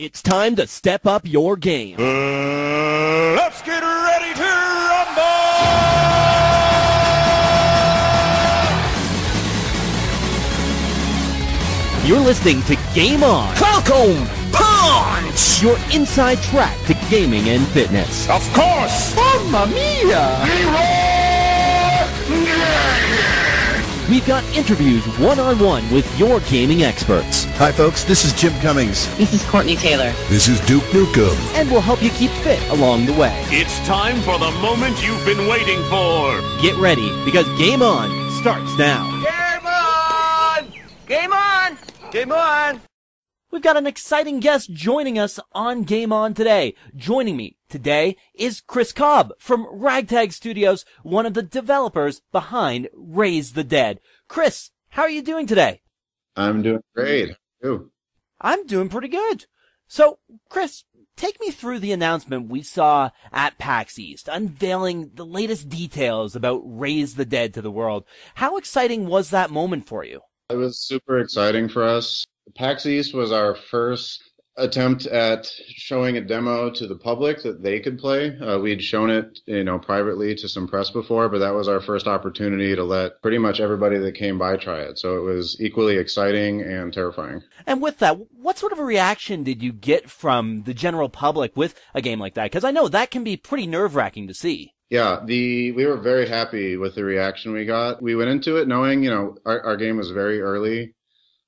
It's time to step up your game. Let's get ready to rumble! You're listening to Game On. Falcon Punch! Your inside track to gaming and fitness. Of course! Mamma mia! We've got interviews one-on-one with your gaming experts. Hi, folks. This is Jim Cummings. This is Courtney Taylor. This is Duke Nukem. And we'll help you keep fit along the way. It's time for the moment you've been waiting for. Get ready, because Game On starts now. Game on! Game on! Game on! We've got an exciting guest joining us on Game On today. Joining me today is Chris Cobb from Ragtag Studios, one of the developers behind Raise the Dead. Chris, how are you doing today? I'm doing great. How are you? I'm doing pretty good. So, Chris, take me through the announcement we saw at PAX East, unveiling the latest details about Raise the Dead to the world. How exciting was that moment for you? It was super exciting for us. PAX East was our first attempt at showing a demo to the public that they could play. We'd shown it, privately to some press before, but that was our first opportunity to let pretty much everybody that came by try it. So it was equally exciting and terrifying. And with that, what sort of a reaction did you get from the general public with a game like that? Because I know that can be pretty nerve-wracking to see. Yeah, we were very happy with the reaction we got. We went into it knowing, our game was very early.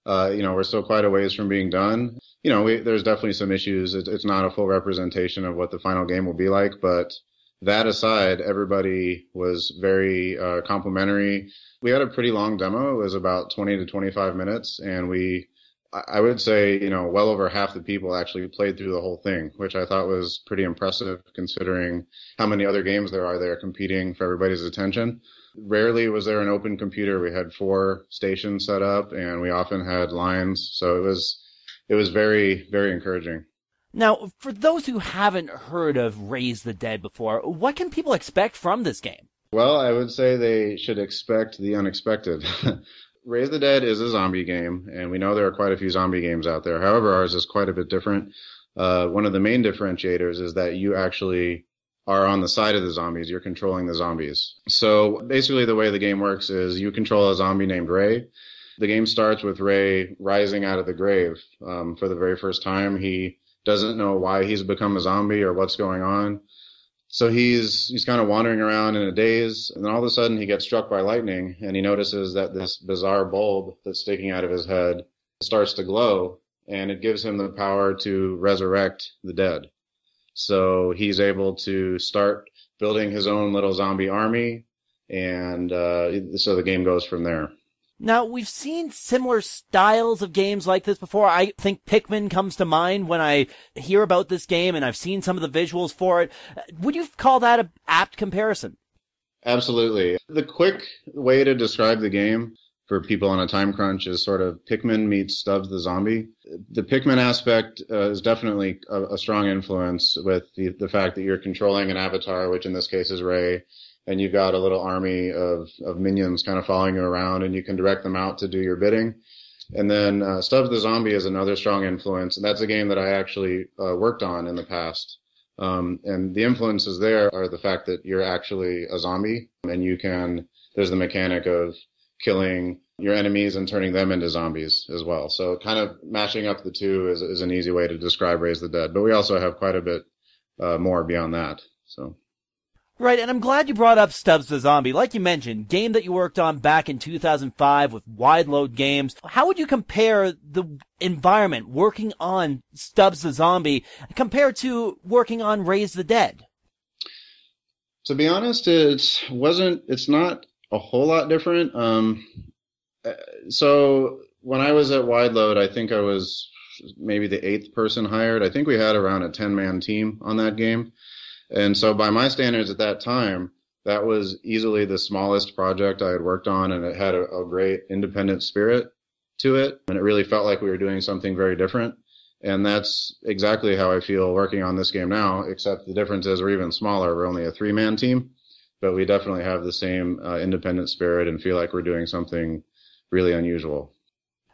We're still quite a ways from being done. There's definitely some issues. It's not a full representation of what the final game will be like, but that aside, everybody was very complimentary. We had a pretty long demo. It was about 20 to 25 minutes, and I would say, well over half the people actually played through the whole thing, which I thought was pretty impressive considering how many other games there are there competing for everybody's attention. Rarely was there an open computer. We had 4 stations set up, and we often had lines. So it was very, very encouraging. Now, for those who haven't heard of Raise the Dead before, what can people expect from this game? Well, I would say they should expect the unexpected. Raise the Dead is a zombie game, and we know there are quite a few zombie games out there. However, ours is quite a bit different. One of the main differentiators is that you actually are on the side of the zombies. You're controlling the zombies. So basically the way the game works is you control a zombie named Ray. The game starts with Ray rising out of the grave for the very first time. He doesn't know why he's become a zombie or what's going on. So he's kind of wandering around in a daze, and then all of a sudden he gets struck by lightning, and he notices that this bizarre bulb that's sticking out of his head starts to glow, and it gives him the power to resurrect the dead. So he's able to start building his own little zombie army, and so the game goes from there. Now, we've seen similar styles of games like this before. I think Pikmin comes to mind when I hear about this game, and I've seen some of the visuals for it. Would you call that an apt comparison? Absolutely. The quick way to describe the game for people on a time crunch is sort of Pikmin meets Stubbs the Zombie. The Pikmin aspect is definitely a strong influence with the fact that you're controlling an avatar, which in this case is Ray, and you've got a little army of minions kind of following you around, and you can direct them out to do your bidding. And then Stubbs the Zombie is another strong influence, and that's a game that I actually worked on in the past. And the influences there are the fact that you're actually a zombie, and there's the mechanic of killing your enemies and turning them into zombies as well. So kind of mashing up the two is an easy way to describe Raise the Dead. But we also have quite a bit more beyond that. So. Right, and I'm glad you brought up Stubbs the Zombie. Like you mentioned, game that you worked on back in 2005 with Wide Load Games. How would you compare the environment working on Stubbs the Zombie compared to working on Raise the Dead? To be honest, it's not a whole lot different. So when I was at Wide Load, I think I was maybe the 8th person hired. I think we had around a 10-man team on that game. And so by my standards at that time, that was easily the smallest project I had worked on, and it had a great independent spirit to it. And it really felt like we were doing something very different. And that's exactly how I feel working on this game now, except the difference is we're even smaller. We're only a 3-man team, but we definitely have the same independent spirit and feel like we're doing something really unusual.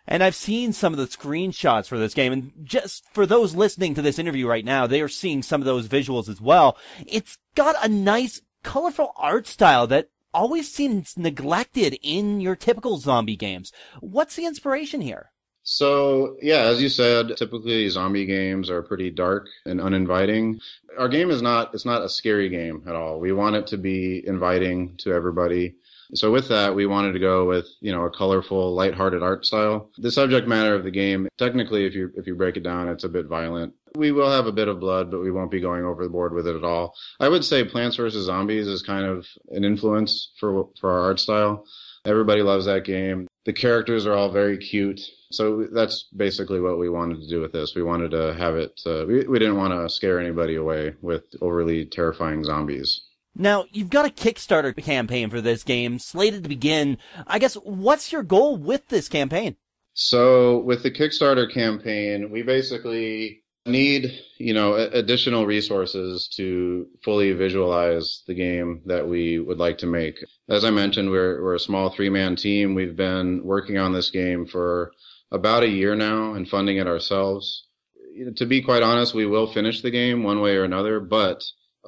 And I've seen some of the screenshots for this game, and just for those listening to this interview right now, they are seeing some of those visuals as well. It's got a nice, colorful art style that always seems neglected in your typical zombie games. What's the inspiration here? So, yeah, as you said, typically zombie games are pretty dark and uninviting. Our game it's not a scary game at all. We want it to be inviting to everybody. So with that, we wanted to go with, a colorful, lighthearted art style. The subject matter of the game, technically, if you break it down, it's a bit violent. We will have a bit of blood, but we won't be going overboard with it at all. I would say Plants vs. Zombies is kind of an influence for our art style. Everybody loves that game. The characters are all very cute. So that's basically what we wanted to do with this. We wanted to have it, we didn't want to scare anybody away with overly terrifying zombies. Now, you've got a Kickstarter campaign for this game slated to begin. I guess, what's your goal with this campaign? So with the Kickstarter campaign, we basically need, additional resources to fully visualize the game that we would like to make. As I mentioned, we're a small 3-man team. We've been working on this game for about a year now and funding it ourselves. To be quite honest, we will finish the game one way or another, but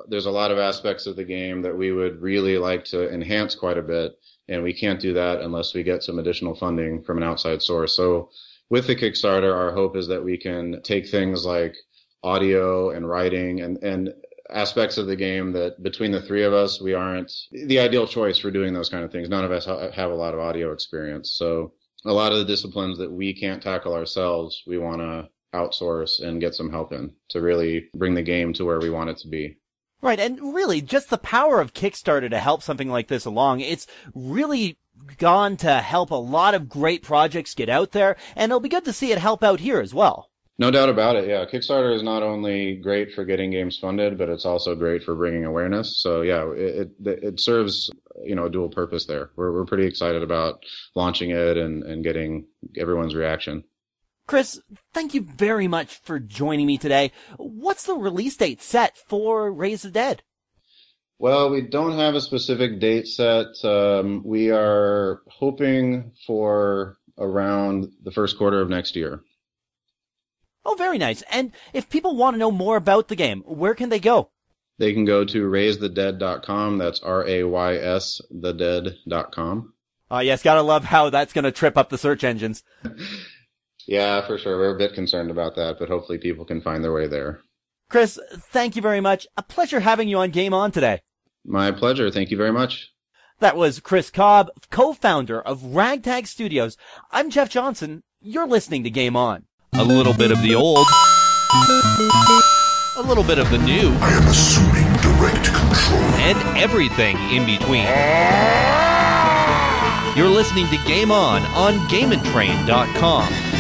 there's a lot of aspects of the game that we would really like to enhance quite a bit, and we can't do that unless we get some additional funding from an outside source. So with the Kickstarter, our hope is that we can take things like audio and writing and aspects of the game that between the three of us, we aren't the ideal choice for doing those kind of things. None of us have a lot of audio experience. So a lot of the disciplines that we can't tackle ourselves, we want to outsource and get some help in to really bring the game to where we want it to be. Right, and really, just the power of Kickstarter to help something like this along, it's really gone to help a lot of great projects get out there, and it'll be good to see it help out here as well. No doubt about it, yeah. Kickstarter is not only great for getting games funded, but it's also great for bringing awareness. So, yeah, it serves, a dual purpose there. We're pretty excited about launching it and getting everyone's reaction. Chris, thank you very much for joining me today. What's the release date set for Raise the Dead? Well, we don't have a specific date set. We are hoping for around the first quarter of next year. Oh, very nice. And if people want to know more about the game, where can they go? They can go to raisethedead.com. That's RAYS thedead.com. Yes, gotta love how that's gonna trip up the search engines. Yeah, for sure. We're a bit concerned about that, but hopefully people can find their way there. Chris, thank you very much. A pleasure having you on Game On today. My pleasure. Thank you very much. That was Chris Cobb, co-founder of Ragtag Studios. I'm Jeff Johnson. You're listening to Game On. A little bit of the old, a little bit of the new, I am assuming direct control. and everything in between. You're listening to Game On GameNTrain.com.